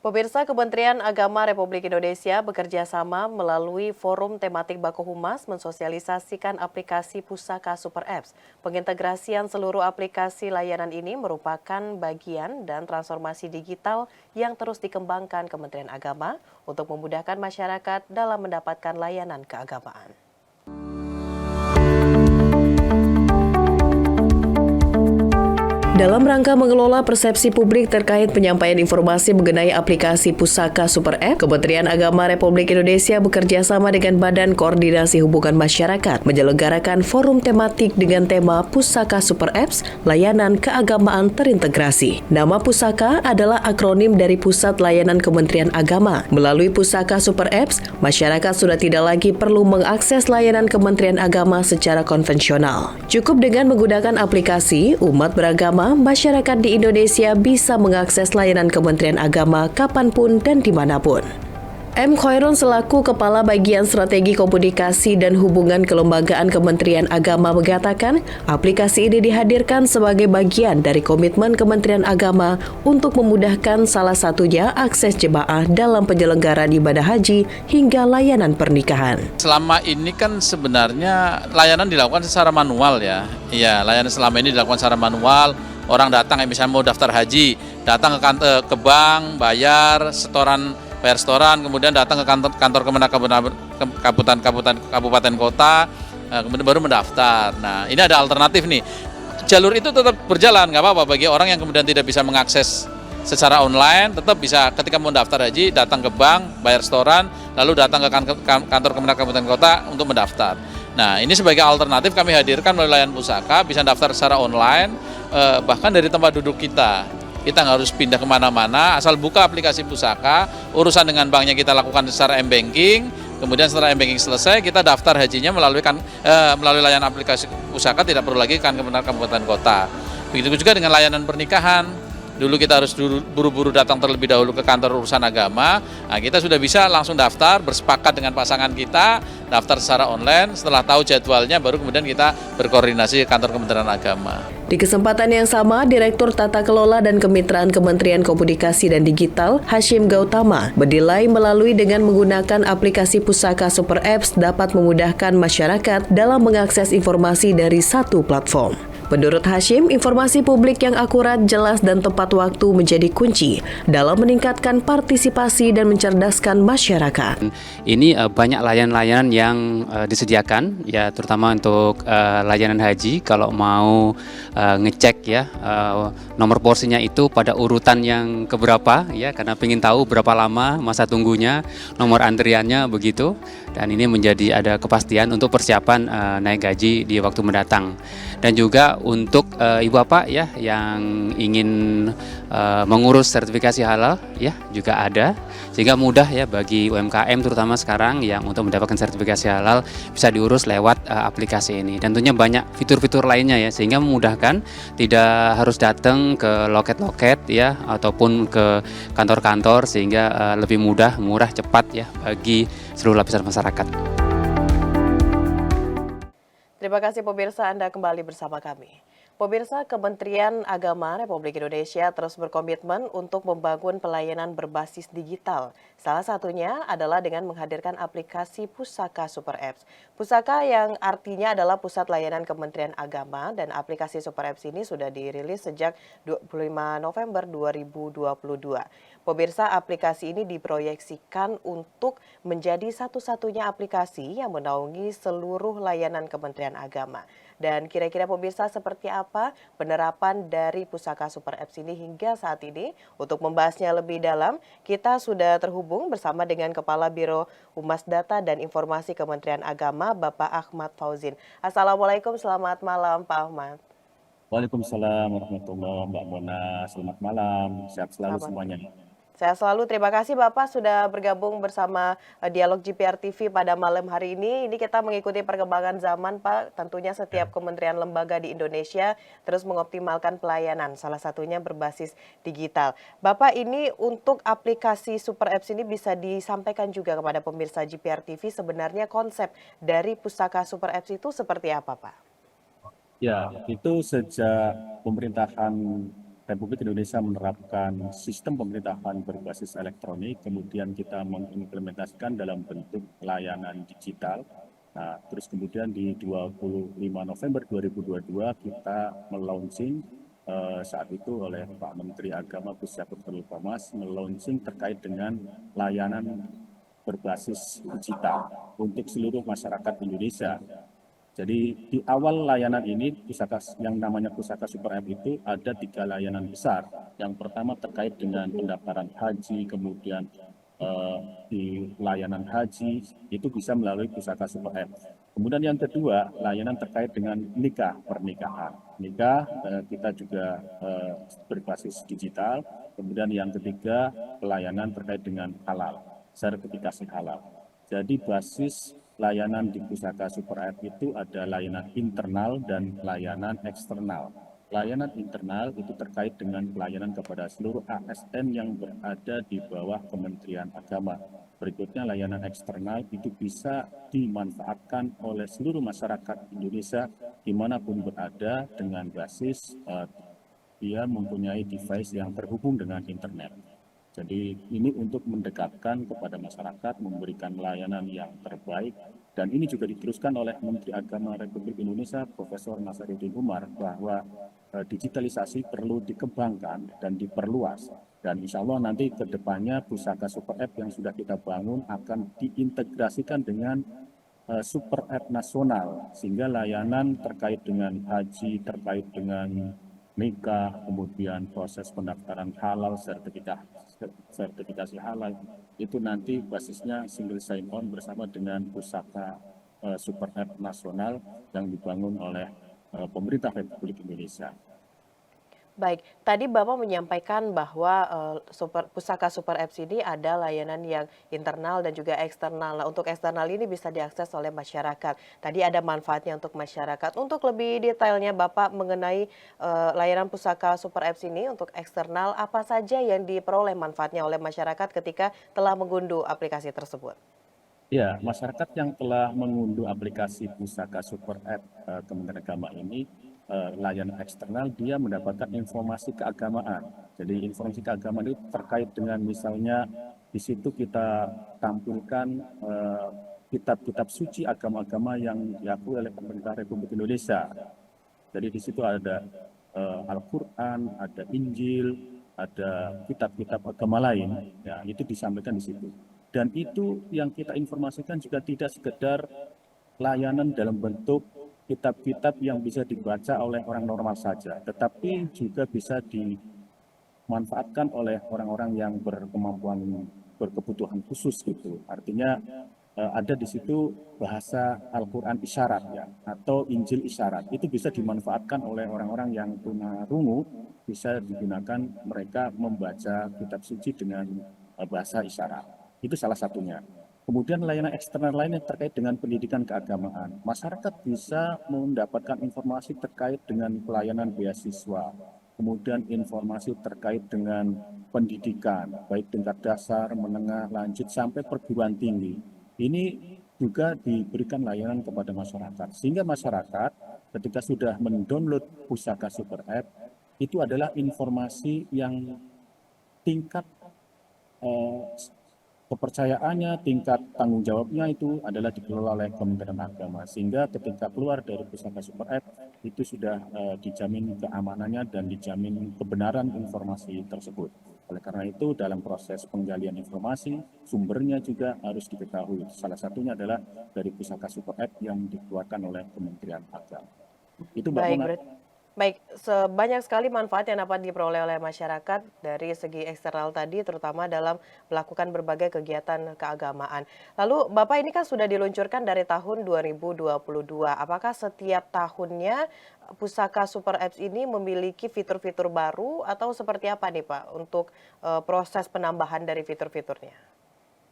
Pemirsa, Kementerian Agama Republik Indonesia bekerja sama melalui Forum Tematik Bako Humas mensosialisasikan aplikasi Pusaka Super Apps. Pengintegrasian seluruh aplikasi layanan ini merupakan bagian dan transformasi digital yang terus dikembangkan Kementerian Agama untuk memudahkan masyarakat dalam mendapatkan layanan keagamaan. Dalam rangka mengelola persepsi publik terkait penyampaian informasi mengenai aplikasi Pusaka Super App, Kementerian Agama Republik Indonesia bekerja sama dengan Badan Koordinasi Hubungan Masyarakat menyelenggarakan forum tematik dengan tema Pusaka Super Apps, Layanan Keagamaan Terintegrasi. Nama Pusaka adalah akronim dari Pusat Layanan Kementerian Agama. Melalui Pusaka Super Apps, masyarakat sudah tidak lagi perlu mengakses layanan Kementerian Agama secara konvensional. Cukup dengan menggunakan aplikasi, umat beragama masyarakat di Indonesia bisa mengakses layanan Kementerian Agama kapanpun dan dimanapun. M. Khairon selaku Kepala Bagian Strategi Komunikasi dan Hubungan Kelembagaan Kementerian Agama mengatakan aplikasi ini dihadirkan sebagai bagian dari komitmen Kementerian Agama untuk memudahkan salah satunya akses jemaah dalam penyelenggaraan ibadah haji hingga layanan pernikahan. Selama ini kan sebenarnya layanan dilakukan secara manual ya. Iya, layanan selama ini dilakukan secara manual. Orang datang misalnya mau daftar haji, datang ke bank, bayar setoran, kemudian datang ke kantor Kemenak kabupaten kota, kemudian baru mendaftar. Nah, ini ada alternatif nih. Jalur itu tetap berjalan, nggak apa-apa bagi orang yang kemudian tidak bisa mengakses secara online, tetap bisa ketika mau daftar haji datang ke bank, bayar setoran, lalu datang ke kantor Kemenak kabupaten kota untuk mendaftar. Nah, ini sebagai alternatif kami hadirkan melalui layanan Pusaka, bisa daftar secara online, bahkan dari tempat duduk kita. Kita nggak harus pindah kemana-mana, asal buka aplikasi Pusaka, urusan dengan banknya kita lakukan secara m-banking, kemudian setelah m-banking selesai, kita daftar hajinya melalui layanan aplikasi Pusaka, tidak perlu lagi ke Kemenak kabupaten kota. Begitu juga dengan layanan pernikahan. Dulu kita harus buru-buru datang terlebih dahulu ke kantor urusan agama. Nah, kita sudah bisa langsung daftar, bersepakat dengan pasangan kita, daftar secara online. Setelah tahu jadwalnya, baru kemudian kita berkoordinasi ke kantor Kementerian Agama. Di kesempatan yang sama, Direktur Tata Kelola dan Kemitraan Kementerian Komunikasi dan Digital, Hashim Gautama, menilai melalui dengan menggunakan aplikasi Pusaka Super Apps dapat memudahkan masyarakat dalam mengakses informasi dari satu platform. Menurut Hashim, informasi publik yang akurat, jelas, dan tepat waktu menjadi kunci dalam meningkatkan partisipasi dan mencerdaskan masyarakat. Ini banyak layanan-layanan yang disediakan, ya terutama untuk layanan haji. Kalau mau ngecek ya nomor porsinya itu pada urutan yang keberapa, ya karena ingin tahu berapa lama masa tunggunya, nomor antriannya begitu. Dan ini menjadi ada kepastian untuk persiapan naik gaji di waktu mendatang. Dan juga untuk ibu bapak ya yang ingin mengurus sertifikasi halal ya juga ada, sehingga mudah ya bagi UMKM terutama sekarang yang untuk mendapatkan sertifikasi halal bisa diurus lewat aplikasi ini. Dan tentunya banyak fitur-fitur lainnya ya, sehingga memudahkan, tidak harus datang ke loket-loket ya ataupun ke kantor-kantor, sehingga lebih mudah, murah, cepat ya bagi seluruh lapisan masyarakat. Terima kasih pemirsa, Anda kembali bersama kami. Pemirsa, Kementerian Agama Republik Indonesia terus berkomitmen untuk membangun pelayanan berbasis digital. Salah satunya adalah dengan menghadirkan aplikasi Pusaka Super Apps. Pusaka yang artinya adalah Pusat Layanan Kementerian Agama, dan aplikasi Super Apps ini sudah dirilis sejak 25 November 2022. Pemirsa, aplikasi ini diproyeksikan untuk menjadi satu-satunya aplikasi yang menaungi seluruh layanan Kementerian Agama. Dan kira-kira pemirsa seperti apa penerapan dari Pusaka Super Apps ini hingga saat ini? Untuk membahasnya lebih dalam, kita sudah terhubung bersama dengan Kepala Biro Humas Data dan Informasi Kementerian Agama, Bapak Ahmad Fauzin. Assalamualaikum, selamat malam Pak Ahmad. Waalaikumsalam warahmatullahi wabarakatuh, Mbak Mona. Selamat malam, sehat selalu semuanya. Saya selalu terima kasih Bapak sudah bergabung bersama Dialog GPR TV pada malam hari ini. Ini kita mengikuti perkembangan zaman Pak, tentunya setiap kementerian lembaga di Indonesia terus mengoptimalkan pelayanan, salah satunya berbasis digital. Bapak, ini untuk aplikasi Super Apps ini bisa disampaikan juga kepada pemirsa GPR TV, sebenarnya konsep dari Pusaka Super Apps itu seperti apa Pak? Ya, itu sejak pemerintahan Republik Indonesia menerapkan sistem pemerintahan berbasis elektronik, kemudian kita mengimplementasikan dalam bentuk layanan digital. Nah, terus kemudian di 25 November 2022 kita melaunching saat itu oleh Pak Menteri Agama Gus Yakut Khalil Qomas melaunching terkait dengan layanan berbasis digital untuk seluruh masyarakat Indonesia. Jadi di awal layanan ini yang namanya Pusaka Super App itu ada 3 layanan besar. Yang pertama terkait dengan pendaftaran haji, kemudian di layanan haji itu bisa melalui Pusaka Super App. Kemudian yang kedua layanan terkait dengan pernikahan. Nikah kita juga berbasis digital. Kemudian yang ketiga pelayanan terkait dengan halal, sertifikasi halal. Jadi basis layanan di Pusaka Super App itu ada layanan internal dan layanan eksternal. Layanan internal itu terkait dengan pelayanan kepada seluruh ASN yang berada di bawah Kementerian Agama. Berikutnya layanan eksternal itu bisa dimanfaatkan oleh seluruh masyarakat Indonesia dimanapun berada dengan basis dia mempunyai device yang terhubung dengan internet. Jadi ini untuk mendekatkan kepada masyarakat, memberikan layanan yang terbaik, dan ini juga diteruskan oleh Menteri Agama Republik Indonesia Profesor Nasaruddin Umar bahwa digitalisasi perlu dikembangkan dan diperluas. Dan insya Allah nanti ke depannya Pusaka Super App yang sudah kita bangun akan diintegrasikan dengan Super App nasional, sehingga layanan terkait dengan haji, terkait dengan nikah, kemudian proses pendaftaran halal, sertifikasi halal, itu nanti basisnya single sign-on bersama dengan Pusaka Super App nasional yang dibangun oleh pemerintah Republik Indonesia. Baik, tadi Bapak menyampaikan bahwa Pusaka Super Apps ini ada layanan yang internal dan juga eksternal. Nah, untuk eksternal ini bisa diakses oleh masyarakat. Tadi ada manfaatnya untuk masyarakat. Untuk lebih detailnya Bapak mengenai layanan Pusaka Super Apps ini untuk eksternal, apa saja yang diperoleh manfaatnya oleh masyarakat ketika telah mengunduh aplikasi tersebut? Ya, masyarakat yang telah mengunduh aplikasi Pusaka Super App Kementerian Agama ini, layanan eksternal, dia mendapatkan informasi keagamaan. Jadi informasi keagamaan itu terkait dengan misalnya di situ kita tampilkan kitab-kitab suci agama-agama yang diakui oleh pemerintah Republik Indonesia. Jadi di situ ada Al-Quran, ada Injil, ada kitab-kitab agama lain, ya itu disampaikan di situ. Dan itu yang kita informasikan juga tidak sekedar layanan dalam bentuk kitab-kitab yang bisa dibaca oleh orang normal saja, tetapi juga bisa dimanfaatkan oleh orang-orang yang berkemampuan, berkebutuhan khusus gitu. Artinya ada di situ bahasa Al-Quran isyarat ya, atau Injil isyarat. Itu bisa dimanfaatkan oleh orang-orang yang tunarungu, bisa digunakan mereka membaca kitab suci dengan bahasa isyarat. Itu salah satunya. Kemudian layanan eksternal lainnya terkait dengan pendidikan keagamaan. Masyarakat bisa mendapatkan informasi terkait dengan pelayanan beasiswa, kemudian informasi terkait dengan pendidikan, baik tingkat dasar, menengah, lanjut, sampai perguruan tinggi. Ini juga diberikan layanan kepada masyarakat. Sehingga masyarakat ketika sudah mendownload Pusaka Super App, itu adalah informasi yang tingkat kepercayaannya, tingkat tanggung jawabnya itu adalah dikelola oleh Kementerian Agama. Sehingga ketika keluar dari Pusaka Super App, itu sudah dijamin keamanannya dan dijamin kebenaran informasi tersebut. Oleh karena itu, dalam proses penggalian informasi, sumbernya juga harus diketahui. Salah satunya adalah dari Pusaka Super App yang dikeluarkan oleh Kementerian Agama. Itu Mbak Mona. Baik, sebanyak sekali manfaat yang dapat diperoleh oleh masyarakat dari segi eksternal tadi, terutama dalam melakukan berbagai kegiatan keagamaan. Lalu Bapak ini kan sudah diluncurkan dari tahun 2022. Apakah setiap tahunnya Pusaka Super Apps ini memiliki fitur-fitur baru atau seperti apa nih Pak untuk proses penambahan dari fitur-fiturnya?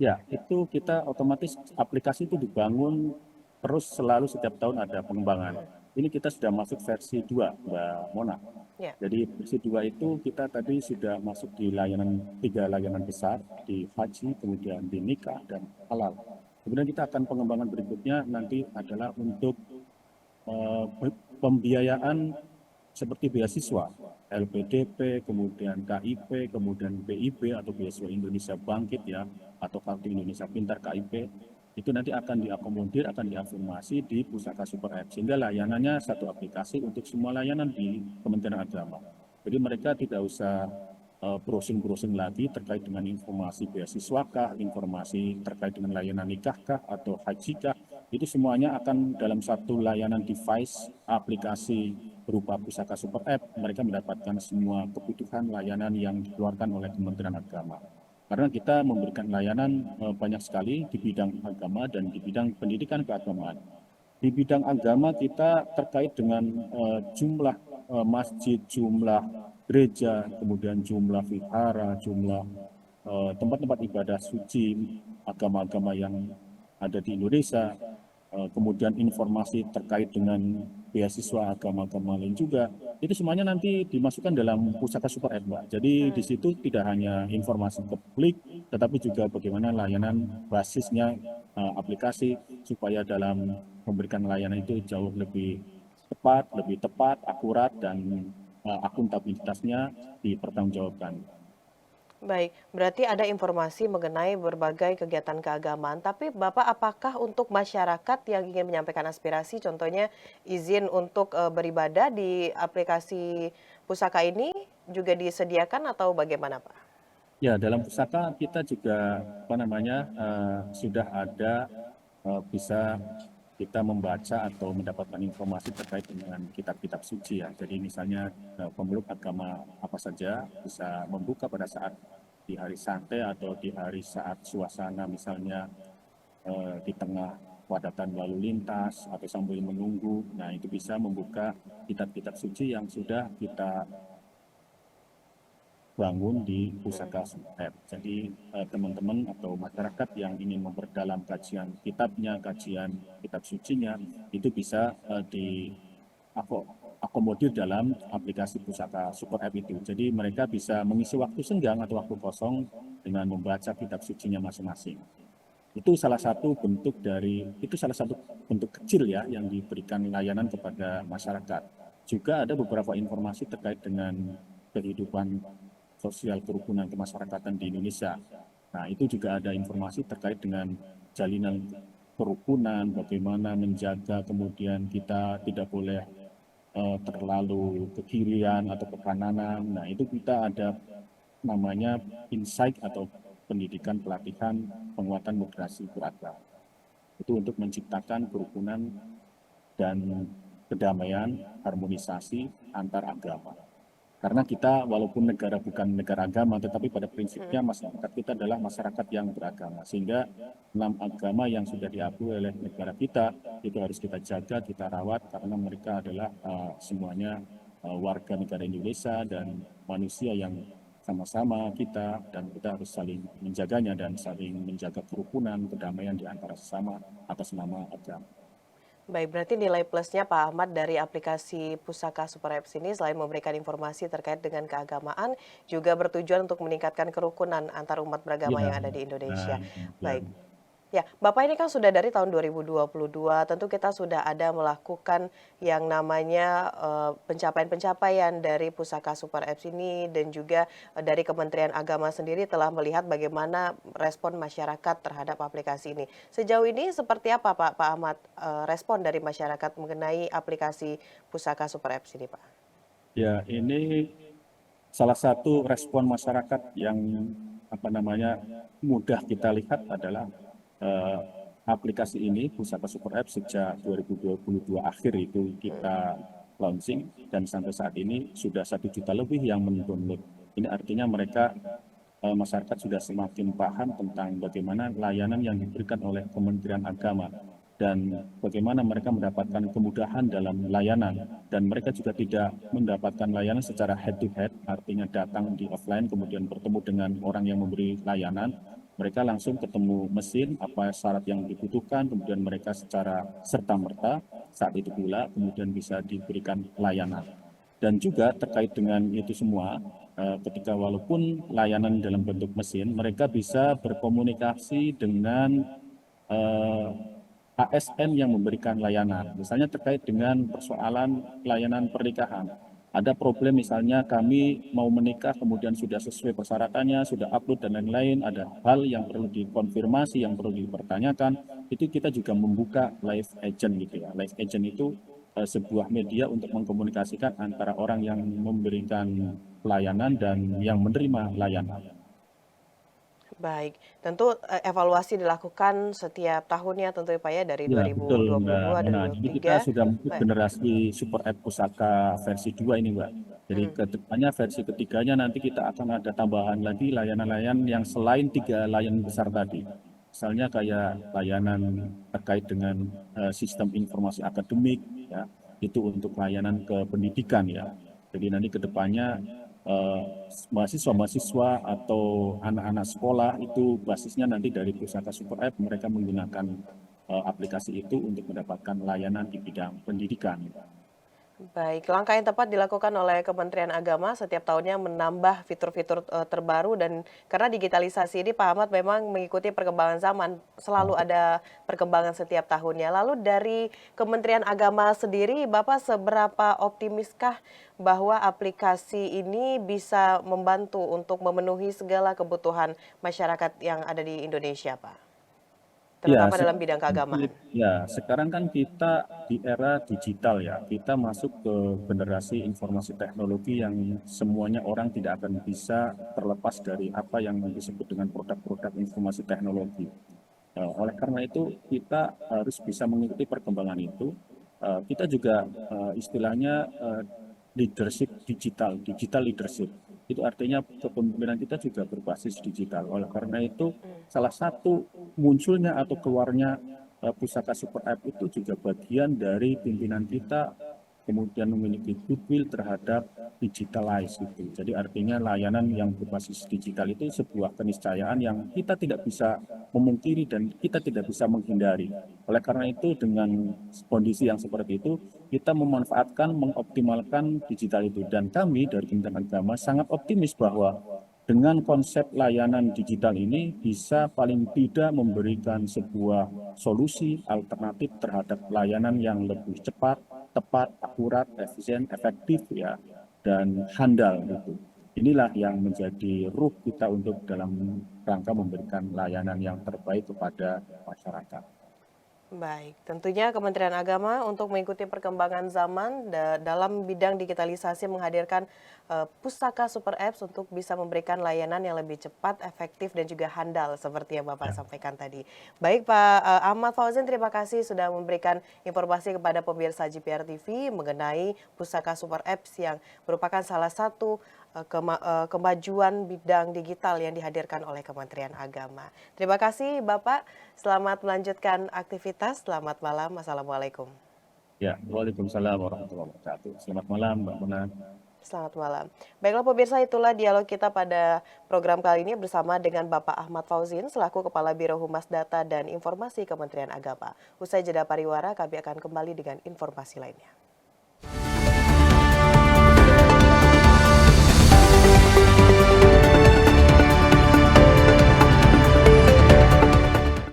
Ya, itu kita otomatis aplikasi itu dibangun terus selalu setiap tahun ada pengembangan. Ini kita sudah masuk versi 2, Mbak Mona. Ya. Jadi versi 2 itu kita tadi sudah masuk di 3 layanan besar, di haji, kemudian di nikah, dan halal. Kemudian kita akan pengembangan berikutnya nanti adalah untuk pembiayaan seperti beasiswa, LPDP, kemudian KIP, kemudian BIB atau beasiswa Indonesia Bangkit ya, atau Kartu Indonesia Pintar KIP, itu nanti akan diakomodir, akan diafirmasi di Pusaka Super App, sehingga layanannya satu aplikasi untuk semua layanan di Kementerian Agama. Jadi mereka tidak usah browsing-browsing lagi terkait dengan informasi beasiswakah, informasi terkait dengan layanan nikahkah atau hajikah, itu semuanya akan dalam satu layanan device, aplikasi berupa Pusaka Super App, mereka mendapatkan semua kebutuhan layanan yang dikeluarkan oleh Kementerian Agama. Karena kita memberikan layanan banyak sekali di bidang agama dan di bidang pendidikan keagamaan. Di bidang agama kita terkait dengan jumlah masjid, jumlah gereja, kemudian jumlah vihara, jumlah tempat-tempat ibadah suci agama-agama yang ada di Indonesia, kemudian informasi terkait dengan beasiswa agama-agama lain juga, itu semuanya nanti dimasukkan dalam Pusaka Super App, Mbak. Jadi di situ tidak hanya informasi ke publik, tetapi juga bagaimana layanan basisnya aplikasi supaya dalam memberikan layanan itu jauh lebih tepat, akurat, dan akuntabilitasnya dipertanggungjawabkan. Baik, berarti ada informasi mengenai berbagai kegiatan keagamaan. Tapi Bapak, apakah untuk masyarakat yang ingin menyampaikan aspirasi, contohnya izin untuk beribadah di aplikasi Pusaka ini juga disediakan atau bagaimana, Pak? Ya, dalam pusaka kita juga sudah ada bisa kita membaca atau mendapatkan informasi terkait dengan kitab-kitab suci ya. Jadi misalnya pemeluk agama apa saja bisa membuka pada saat di hari santai atau di hari saat suasana misalnya di tengah padatan lalu lintas atau sambil menunggu. Nah, itu bisa membuka kitab-kitab suci yang sudah kita bangun di Pusaka App. Jadi teman-teman atau masyarakat yang ingin memperdalam kajian kitabnya, kajian kitab sucinya, itu bisa diakomodir dalam aplikasi Pusaka Super App itu. Jadi mereka bisa mengisi waktu senggang atau waktu kosong dengan membaca kitab sucinya masing-masing. Itu salah satu bentuk kecil ya yang diberikan layanan kepada masyarakat. Juga ada beberapa informasi terkait dengan kehidupan sosial kerukunan kemasyarakatan di Indonesia. Nah, itu juga ada informasi terkait dengan jalinan kerukunan, bagaimana menjaga, kemudian kita tidak boleh terlalu ke kirian atau ke kananan. Nah, itu kita ada namanya insight atau pendidikan pelatihan penguatan moderasi beragama. Itu untuk menciptakan kerukunan dan kedamaian, harmonisasi antar agama. Karena kita walaupun negara bukan negara agama, tetapi pada prinsipnya masyarakat kita adalah masyarakat yang beragama. Sehingga 6 agama yang sudah diakui oleh negara kita, itu harus kita jaga, kita rawat, karena mereka adalah semuanya warga negara Indonesia dan manusia yang sama-sama kita, dan kita harus saling menjaganya dan saling menjaga kerukunan, kedamaian di antara sesama atas nama agama. Baik, berarti nilai plusnya Pak Ahmad dari aplikasi Pusaka Super Apps ini selain memberikan informasi terkait dengan keagamaan, juga bertujuan untuk meningkatkan kerukunan antar umat beragama Ya, yang ada di Indonesia. dan Baik. Ya, Bapak ini kan sudah dari tahun 2022, tentu kita sudah ada melakukan yang namanya pencapaian-pencapaian dari Pusaka Super Apps ini, dan juga dari Kementerian Agama sendiri telah melihat bagaimana respon masyarakat terhadap aplikasi ini. Sejauh ini seperti apa Pak Ahmad respon dari masyarakat mengenai aplikasi Pusaka Super Apps ini, Pak? ya, ini salah satu respon masyarakat yang mudah kita lihat adalah aplikasi ini Pusaka Super App sejak 2022 akhir itu kita launching, dan sampai saat ini sudah 1 juta lebih yang mendownload. Ini artinya masyarakat sudah semakin paham tentang bagaimana layanan yang diberikan oleh Kementerian Agama dan bagaimana mereka mendapatkan kemudahan dalam layanan, dan mereka juga tidak mendapatkan layanan secara head to head, artinya datang di offline kemudian bertemu dengan orang yang memberi layanan. Mereka langsung ketemu mesin, apa syarat yang dibutuhkan, kemudian mereka secara serta-merta saat itu pula kemudian bisa diberikan layanan. Dan juga terkait dengan itu semua, ketika walaupun layanan dalam bentuk mesin, mereka bisa berkomunikasi dengan ASN yang memberikan layanan. Misalnya terkait dengan persoalan layanan pernikahan, Ada problem misalnya kami mau menikah kemudian sudah sesuai persyaratannya, sudah upload dan lain-lain, ada hal yang perlu dikonfirmasi, yang perlu dipertanyakan, itu kita juga membuka live agent gitu ya. Live agent itu sebuah media untuk mengkomunikasikan antara orang yang memberikan pelayanan dan yang menerima layanan. Baik, tentu evaluasi dilakukan setiap tahunnya tentu ya Pak ya dari Ya, betul, Mbak 2022, Mona. Jadi kita 2023. sudah masuk Baik. generasi Super App Pusaka versi 2 ini, Mbak. Jadi kedepannya versi ketiganya nanti kita akan ada tambahan lagi layanan-layanan yang selain 3 layanan besar tadi. Misalnya kayak layanan terkait dengan sistem informasi akademik, ya, itu untuk layanan ke pendidikan ya. Jadi nanti kedepannya eh, mahasiswa-mahasiswa atau anak-anak sekolah itu basisnya nanti dari Pusaka Super App mereka menggunakan aplikasi itu untuk mendapatkan layanan di bidang pendidikan. Baik, langkah yang tepat dilakukan oleh Kementerian Agama setiap tahunnya menambah fitur-fitur terbaru dan karena digitalisasi ini Pak Ahmad memang mengikuti perkembangan zaman, selalu ada perkembangan setiap tahunnya. Lalu dari Kementerian Agama sendiri, Bapak seberapa optimiskah bahwa aplikasi ini bisa membantu untuk memenuhi segala kebutuhan masyarakat yang ada di Indonesia, Pak? Ya, Terutama dalam bidang keagamaan. sekarang kan kita di era digital ya, kita masuk ke generasi informasi teknologi yang semuanya orang tidak akan bisa terlepas dari apa yang disebut dengan produk-produk informasi teknologi. Oleh karena itu, kita harus bisa mengikuti perkembangan itu. Kita juga istilahnya leadership digital, digital leadership. Itu artinya kepemimpinan kita juga berbasis digital. Oleh karena itu, salah satu munculnya atau keluarnya Pusaka Super App itu juga bagian dari pimpinan kita kemudian memiliki goodwill terhadap digitalize itu. Jadi artinya layanan yang berbasis digital itu sebuah keniscayaan yang kita tidak bisa memungkiri dan kita tidak bisa menghindari. Oleh karena itu dengan kondisi yang seperti itu kita memanfaatkan, mengoptimalkan digital itu dan kami dari Kementerian Agama sangat optimis bahwa dengan konsep layanan digital ini bisa paling tidak memberikan sebuah solusi alternatif terhadap layanan yang lebih cepat, tepat, akurat, efisien, efektif ya, dan handal gitu. Inilah yang menjadi ruh kita untuk dalam rangka memberikan layanan yang terbaik kepada masyarakat. Baik, tentunya Kementerian Agama untuk mengikuti perkembangan zaman dalam bidang digitalisasi menghadirkan Pusaka Super Apps untuk bisa memberikan layanan yang lebih cepat, efektif, dan juga handal seperti yang Bapak sampaikan tadi. Baik Pak Ahmad Fauzin, terima kasih sudah memberikan informasi kepada pemirsa GPR TV mengenai Pusaka Super Apps yang merupakan salah satu kemajuan bidang digital yang dihadirkan oleh Kementerian Agama. Terima kasih Bapak, selamat melanjutkan aktivitas, selamat malam, Assalamualaikum. Ya, waalaikumsalam warahmatullahi wabarakatuh. Selamat malam, Mbak Mona. Selamat malam. Baiklah pemirsa, itulah dialog kita pada program kali ini bersama dengan Bapak Ahmad Fauzin selaku Kepala Biro Humas Data dan Informasi Kementerian Agama. Usai jeda pariwara, kami akan kembali dengan informasi lainnya.